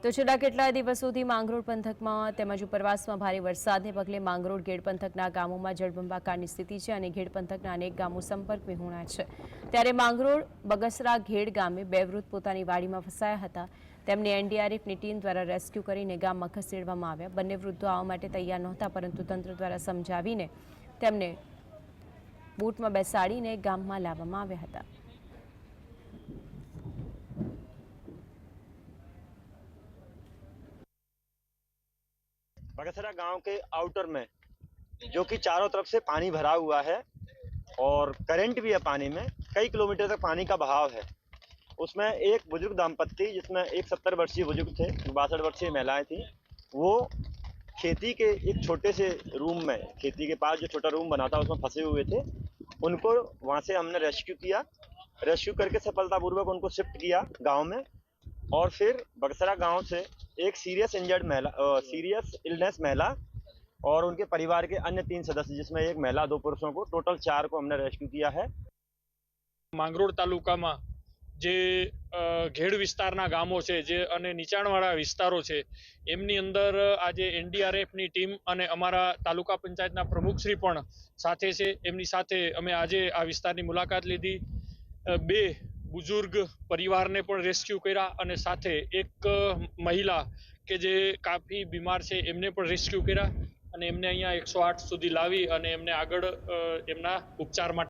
તો છેલ્લા કેટલાય દિવસોથી માંગરોળ પંથકમાં તેમજ ઉપરવાસમાં ભારે વરસાદને પગલે માંગરોળ ઘેડ પંથકના ગામોમાં જળબંબાકારની સ્થિતિ છે અને ઘેડ પંથકના અનેક ગામો સંપર્ક વિહોણા છે। ત્યારે માંગરોળ બગસરા ઘેડ ગામે બે વૃદ્ધ પોતાની વાડીમાં ફસાયા હતા। તેમને એનડીઆરએફની ટીમ દ્વારા રેસ્ક્યુ કરીને ગામમાં ખસેડવામાં આવ્યા। બંને વૃદ્ધો આવવા માટે તૈયાર નહોતા, પરંતુ તંત્ર દ્વારા સમજાવીને તેમને બોટમાં બેસાડીને ગામમાં લાવવામાં આવ્યા હતા। बगसरा गांव के आउटर में जो कि चारों तरफ से पानी भरा हुआ है और करंट भी है पानी में, कई किलोमीटर तक पानी का बहाव है। उसमें एक बुजुर्ग दंपत्ति, जिसमें एक 70 वर्षीय बुजुर्ग थे, 62 वर्षीय महिलाएं थी, वो खेती के एक छोटे से रूम में, खेती के पास जो छोटा रूम बना था उसमें फंसे हुए थे। उनको वहां से हमने रेस्क्यू किया। रेस्क्यू करके सफलतापूर्वक उनको शिफ्ट किया गांव में, और फिर बगसरा गांव से एक सीरियस इलनेस महिला और उनके परिवार के अन्य 3 सदस्य, जिसमें एक महिला 2 पुरुषों को, टोटल 4 को हमने रेस्क्यू किया है। માંગરોળ તાલુકામાં જે ઘેડ વિસ્તારના ગામો છે જે અને નીચાણવાળા વિસ્તારો છે એમની અંદર આજે એનડીઆરએફની ટીમ અને અમારા તાલુકા પંચાયતના પ્રમુખશ્રી પણ સાથે છે। એમની સાથે અમે આજે આ વિસ્તારની મુલાકાત લીધી। બે બુઝુર્ગ પરિવારને પણ રેસ્ક્યુ કર્યા અને સાથે એક મહિલા કે જે કાફી બીમાર છે એમને પણ રેસ્ક્યુ કર્યા અને એમને અહીંયા 108 સુધી લાવી અને એમને આગળ એમના ઉપચાર માટે